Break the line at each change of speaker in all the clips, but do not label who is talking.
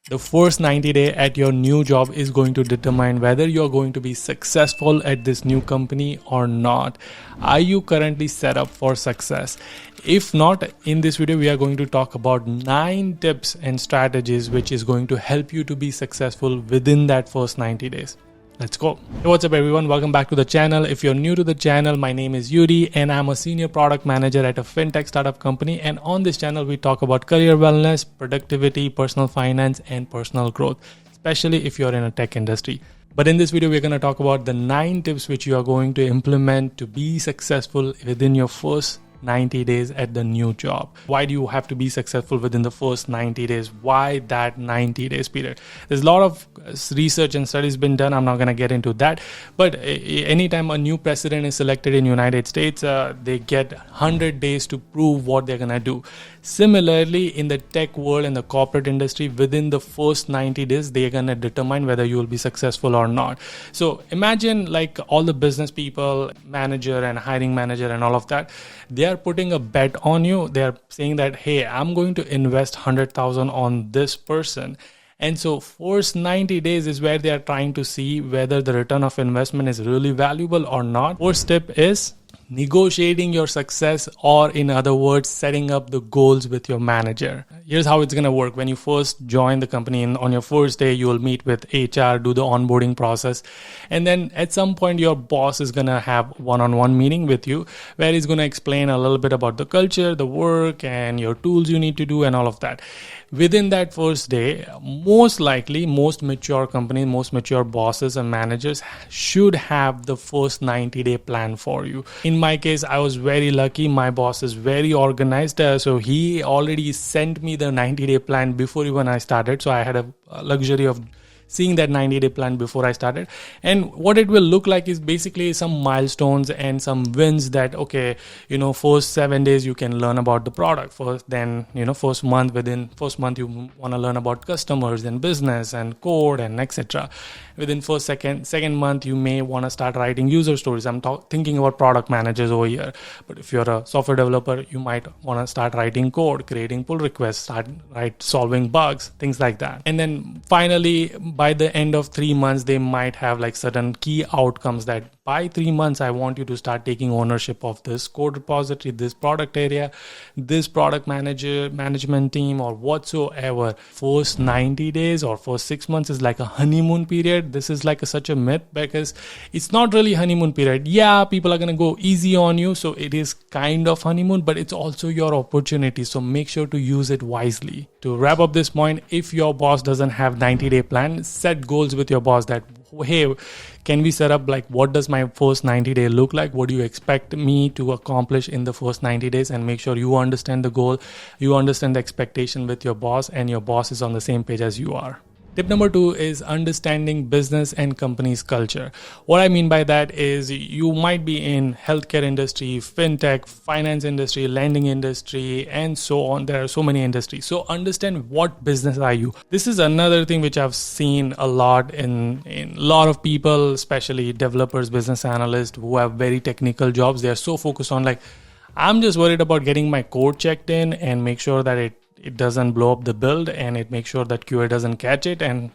The first 90 day at your new job is going to determine whether you're going to be successful at this new company or not. Are you currently set up for success? If not, in this video we are going to talk about 9 tips and strategies which is going to help you to be successful within that first 90 days. Let's go. Hey, what's up everyone? Welcome back to the channel. If you're new to the channel, my name is Yudi and I'm a senior product manager at a fintech startup company. And on this channel, we talk about career wellness, productivity, personal finance, and personal growth, especially if you're in a tech industry. But in this video, we're going to talk about the 9 tips which you are going to implement to be successful within your first 90 days at the new job. Why do you have to be successful within the first 90 days? Why that 90 days period? There's a lot of research and studies been done. I'm not going to get into that. But anytime a new president is selected in United States, they get 100 days to prove what they're going to do. Similarly, in the tech world and the corporate industry, within the first 90 days, they're going to determine whether you will be successful or not. So imagine like all the business people, manager and hiring manager and all of that, they are putting a bet on you. They are saying that, hey, I'm going to invest 100,000 on this person. And so first 90 days is where they are trying to see whether the return of investment is really valuable or not. First step is negotiating your success, or in other words, setting up the goals with your manager. Here's how it's going to work. When you first join the company, on your first day, you will meet with HR, do the onboarding process. And then at some point, your boss is going to have one-on-one meeting with you, where he's going to explain a little bit about the culture, the work, and your tools you need to do and all of that. Within that first day, most likely, most mature companies, most mature bosses and managers should have the first 90-day plan for you. In my case, I was very lucky. My boss is very organized. So he already sent me the 90-day plan before even I started. So I had a luxury of seeing that 90-day plan before I started. And what it will look like is basically some milestones and some wins that, okay, first 7 days you can learn about the product. First month you want to learn about customers and business and code and etc. Within second month, you may want to start writing user stories. I'm thinking about product managers over here. But if you're a software developer, you might want to start writing code, creating pull requests, solving bugs, things like that. And then finally, by the end of 3 months, they might have like certain key outcomes that by 3 months, I want you to start taking ownership of this code repository, this product area, this product management team, or whatsoever. First 90 days or first 6 months is like a honeymoon period. This is like such a myth because it's not really honeymoon period. Yeah, people are going to go easy on you. So it is kind of honeymoon, but it's also your opportunity. So make sure to use it wisely. To wrap up this point, if your boss doesn't have 90-day plan, set goals with your boss that, hey, can we set up like what does my first 90 day look like? What do you expect me to accomplish in the first 90 days? And make sure you understand the goal, you understand the expectation with your boss, and your boss is on the same page as you are. Tip number 2 is understanding business and company's culture. What I mean by that is you might be in healthcare industry, fintech, finance industry, lending industry, and so on. There are so many industries. So understand what business are you. This is another thing which I've seen a lot in a lot of people, especially developers, business analysts who have very technical jobs. They are so focused on like, I'm just worried about getting my code checked in and make sure that it doesn't blow up the build, and it makes sure that QA doesn't catch it, and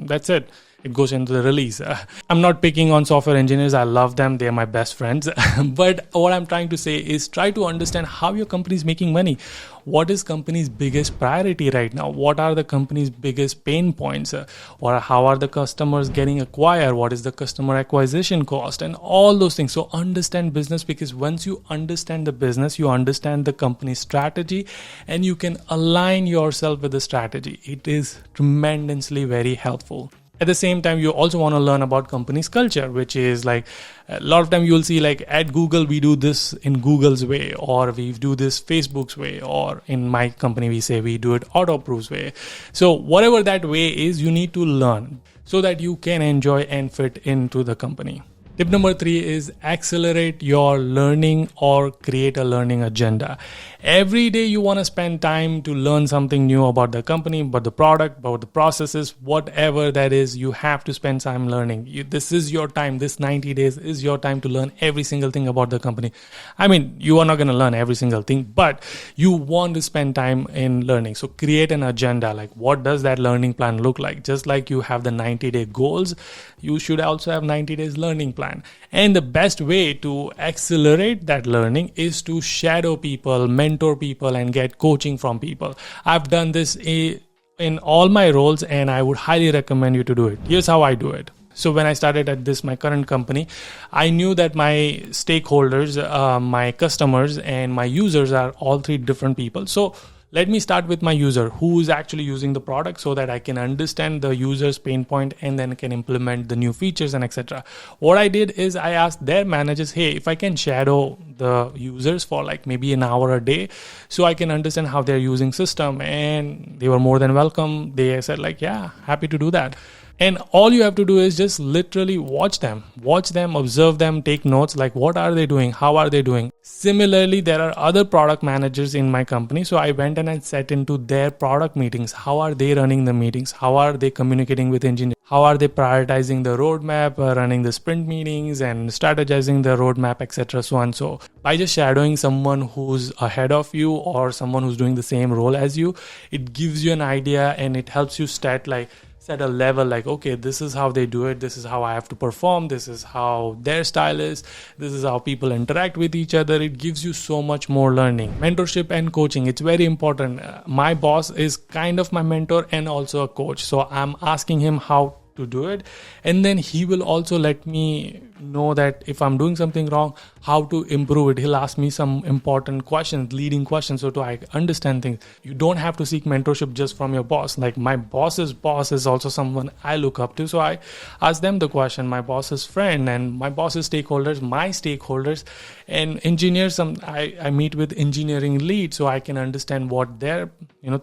that's it. It goes into the release. I'm not picking on software engineers. I love them. They're my best friends. But what I'm trying to say is try to understand how your company is making money. What is company's biggest priority right now? What are the company's biggest pain points? Or how are the customers getting acquired? What is the customer acquisition cost? And all those things. So understand business, because once you understand the business, you understand the company's strategy, and you can align yourself with the strategy. It is tremendously very helpful. At the same time, you also want to learn about company's culture, which is like a lot of time you'll see like at Google, we do this in Google's way, or we do this Facebook's way, or in my company, we say we do it Autoapprove's way. So whatever that way is, you need to learn so that you can enjoy and fit into the company. Tip number 3 is accelerate your learning or create a learning agenda. Every day you want to spend time to learn something new about the company, about the product, about the processes, whatever that is, you have to spend time learning. This is your time. This 90 days is your time to learn every single thing about the company. I mean, you are not going to learn every single thing, but you want to spend time in learning. So create an agenda. Like, what does that learning plan look like? Just like you have the 90-day goals, you should also have 90 days learning plan. And the best way to accelerate that learning is to shadow people, mentor people, and get coaching from people. I've done this in all my roles, and I would highly recommend you to do it. Here's how I do it. So when I started at my current company, I knew that my stakeholders, my customers, and my users are all three different people. So let me start with my user who is actually using the product, so that I can understand the user's pain point and then can implement the new features and etc. What I did is I asked their managers, hey, if I can shadow the users for like maybe an hour a day, so I can understand how they're using system, and they were more than welcome. They said like, yeah, happy to do that. And all you have to do is just literally watch them, observe them, take notes, like what are they doing? How are they doing? Similarly, there are other product managers in my company. So I went and I sat into their product meetings. How are they running the meetings? How are they communicating with engineers? How are they prioritizing the roadmap, running the sprint meetings and strategizing the roadmap, etc. So on. So by just shadowing someone who's ahead of you or someone who's doing the same role as you, it gives you an idea and it helps you set a level like, okay, this is how they do it. This is how I have to perform. This is how their style is. This is how people interact with each other. It gives you so much more learning. Mentorship and coaching, it's very important. My boss is kind of my mentor and also a coach. So I'm asking him how to do it, and then he will also let me know that if I'm doing something wrong, how to improve it. He'll ask me some important questions, leading questions, so to I understand things. You don't have to seek mentorship just from your boss. Like my boss's boss is also someone I look up to, so I ask them the question. My boss's friend and my boss's stakeholders, my stakeholders, and engineers. I meet with engineering leads, so I can understand what their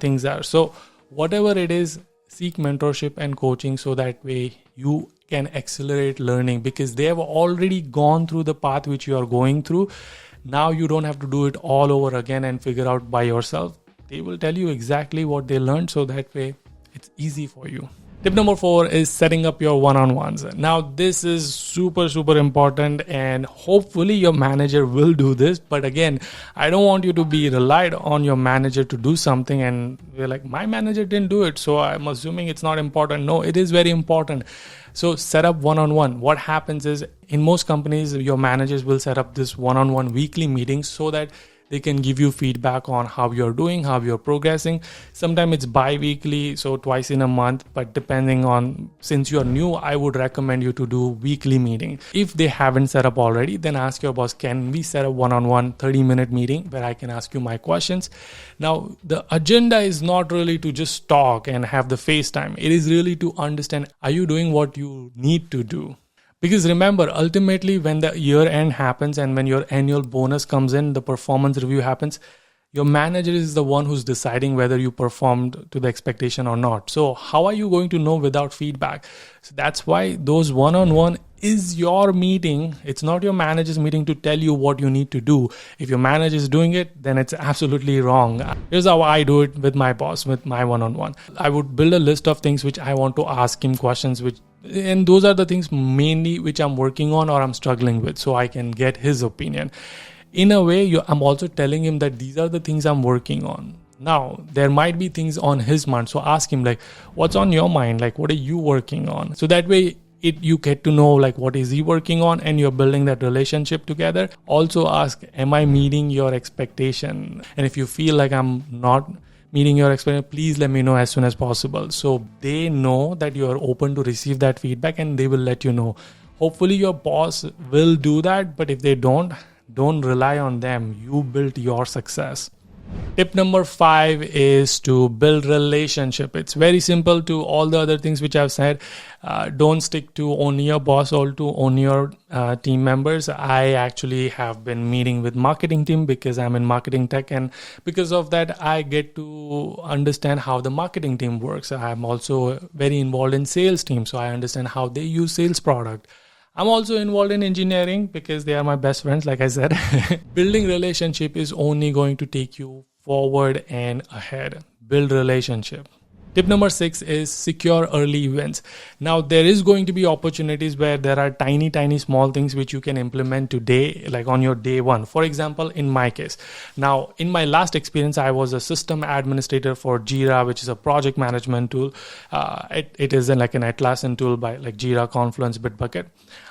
things are. So whatever it is, seek mentorship and coaching, so that way you can accelerate learning, because they have already gone through the path which you are going through. Now you don't have to do it all over again and figure out by yourself. They will tell you exactly what they learned, so that way it's easy for you. Tip number 4 is setting up your one-on-ones. Now, this is super, super important, and hopefully your manager will do this. But again, I don't want you to be relied on your manager to do something and you're like, my manager didn't do it, so I'm assuming it's not important. No, it is very important. So set up one-on-one. What happens is, in most companies, your managers will set up this one-on-one weekly meetings so that they can give you feedback on how you're doing, how you're progressing. Sometimes it's bi-weekly, so twice in a month. But depending on, since you're new, I would recommend you to do weekly meeting. If they haven't set up already, then ask your boss, can we set a one-on-one 30-minute meeting where I can ask you my questions? Now, the agenda is not really to just talk and have the FaceTime. It is really to understand, are you doing what you need to do? Because remember, ultimately, when the year end happens and when your annual bonus comes in, the performance review happens, your manager is the one who's deciding whether you performed to the expectation or not. So how are you going to know without feedback? So that's why those one-on-one is your meeting. It's not your manager's meeting to tell you what you need to do. If your manager is doing it, then it's absolutely wrong. Here's how I do it with my boss, with my one-on-one. I would build a list of things which I want to ask him questions, and those are the things mainly which I'm working on or I'm struggling with, so I can get his opinion. In a way, I'm also telling him that these are the things I'm working on. Now, there might be things on his mind, so ask him like, what's on your mind? Like, what are you working on? So that way, you get to know like what is he working on, and you're building that relationship together. Also ask, am I meeting your expectation? And if you feel like I'm not meeting your expectation, please let me know as soon as possible, so they know that you are open to receive that feedback, and they will let you know. Hopefully your boss will do that, but if they don't rely on them. You built your success. Tip number 5 is to build relationship. It's very simple to all the other things which I've said. Don't stick to only your boss or to only your team members. I actually have been meeting with marketing team because I'm in marketing tech, and because of that, I get to understand how the marketing team works. I'm also very involved in sales team, so I understand how they use sales product. I'm also involved in engineering because they are my best friends, like I said. Building relationship is only going to take you forward and ahead. Build relationship. Tip number 6 is secure early wins. Now, there is going to be opportunities where there are tiny small things which you can implement today, like on your day one. For example, in my case, now in my last experience, I was a system administrator for Jira, which is a project management tool. It is like an Atlassian tool by like Jira, Confluence, Bitbucket.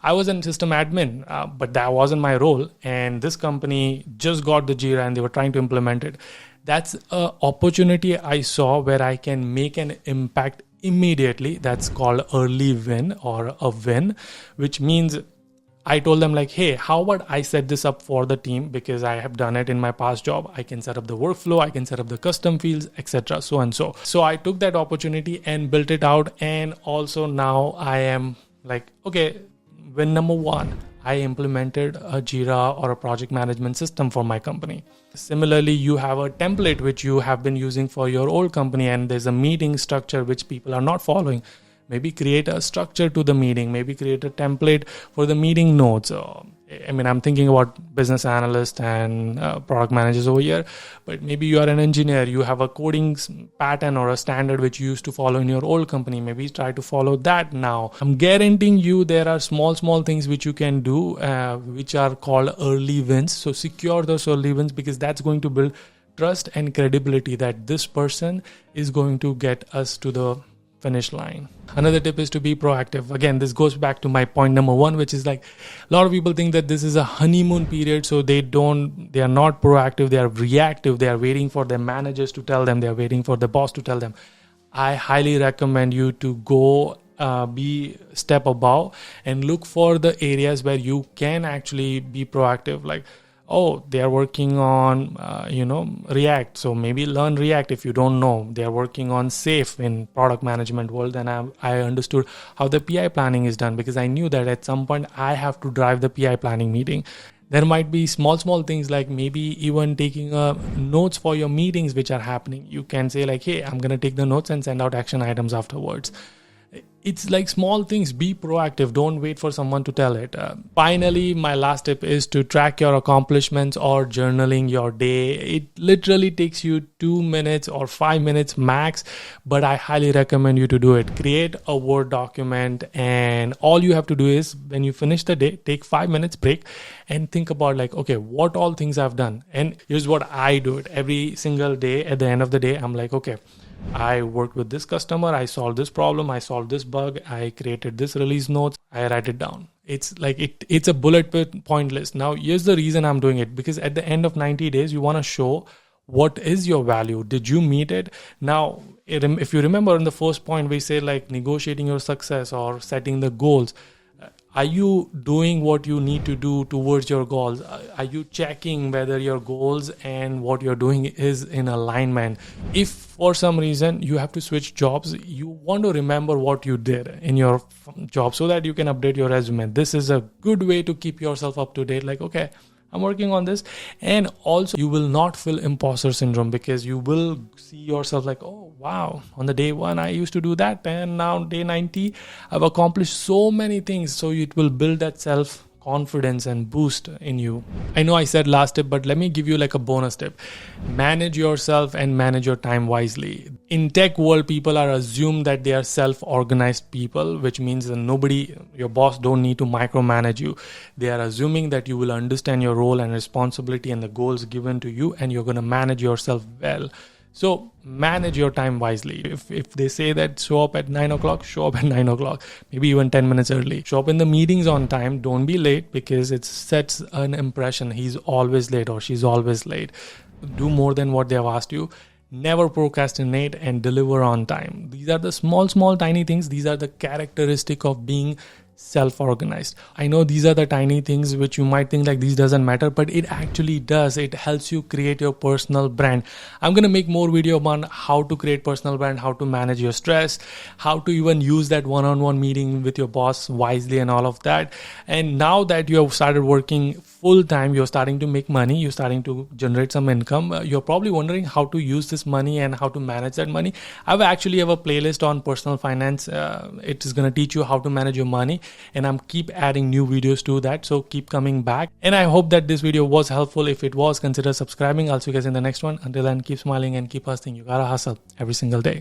I was a system admin, but that wasn't my role. And this company just got the Jira and they were trying to implement it. That's an opportunity I saw where I can make an impact immediately. That's called early win or a win, which means I told them like, hey, how about I set this up for the team because I have done it in my past job. I can set up the workflow, I can set up the custom fields, etc. So and so. So I took that opportunity and built it out. And also now I am like, okay, win number 1. I implemented a Jira or a project management system for my company. Similarly, you have a template which you have been using for your old company and there's a meeting structure which people are not following. Maybe create a structure to the meeting, maybe create a template for the meeting notes. I'm thinking about business analysts and product managers over here, but maybe you are an engineer, you have a coding pattern or a standard which you used to follow in your old company. Maybe try to follow that now. I'm guaranteeing you there are small things which you can do, which are called early wins. So secure those early wins because that's going to build trust and credibility that this person is going to get us to the finish line. Another tip is to be proactive. Again, this goes back to my point number 1, which is like a lot of people think that this is a honeymoon period. So they are not proactive. They are reactive. They are waiting for their managers to tell them. They are waiting for the boss to tell them. I highly recommend you to go be step above and look for the areas where you can actually be proactive. Like, oh, they are working on, React. So maybe learn React if you don't know. They are working on SAFe in product management world. And I understood how the PI planning is done because I knew that at some point I have to drive the PI planning meeting. There might be small things like maybe even taking notes for your meetings which are happening. You can say like, hey, I'm going to take the notes and send out action items afterwards. It's like small things. Be proactive. Don't wait for someone to tell it. Finally, my last tip is to track your accomplishments or journaling your day. It literally takes you 2 minutes or 5 minutes max, but I highly recommend you to do it. Create a Word document and all you have to do is when you finish the day, take 5 minutes break and think about like, okay, what all things I've done. And here's what I do it every single day. At the end of the day, I'm like, okay, I worked with this customer, I solved this problem, I solved this bug, I created this release notes, I write it down. It's like it's a bullet point list. Now, here's the reason I'm doing it, because at the end of 90 days, you want to show what is your value. Did you meet it? Now, if you remember in the first point, we say like negotiating your success or setting the goals. Are you doing what you need to do towards your goals? Are you checking whether your goals and what you're doing is in alignment? If for some reason you have to switch jobs, you want to remember what you did in your job so that you can update your resume. This is a good way to keep yourself up to date. Like, okay, I'm working on this. And also you will not feel imposter syndrome because you will see yourself like, oh, wow, on the day 1, I used to do that. And now day 90, I've accomplished so many things. So it will build that self-confidence and boost in you. I know I said last tip, but let me give you like a bonus tip. Manage yourself and manage your time wisely. In tech world, people are assumed that they are self-organized people, which means that your boss don't need to micromanage you. They are assuming that you will understand your role and responsibility and the goals given to you, and you're going to manage yourself well. So manage your time wisely. If they say that show up at 9 o'clock, show up at 9 o'clock, maybe even 10 minutes early. Show up in the meetings on time. Don't be late because it sets an impression. He's always late or she's always late. Do more than what they have asked you. Never procrastinate and deliver on time. These are the small, tiny things. These are the characteristic of being self-organized. I know these are the tiny things which you might think like these doesn't matter, but it actually does. It helps you create your personal brand. I'm going to make more video on how to create personal brand, how to manage your stress, how to even use that one-on-one meeting with your boss wisely and all of that. And now that you have started working full time, you're starting to make money, you're starting to generate some income, you're probably wondering how to use this money and how to manage that money. I actually have a playlist on personal finance. It is going to teach you how to manage your money, and I'm keep adding new videos to that, so keep coming back. And I hope that this video was helpful. If it was, consider subscribing. I'll see you guys in the next one. Until then, keep smiling and keep hustling. You gotta hustle every single day.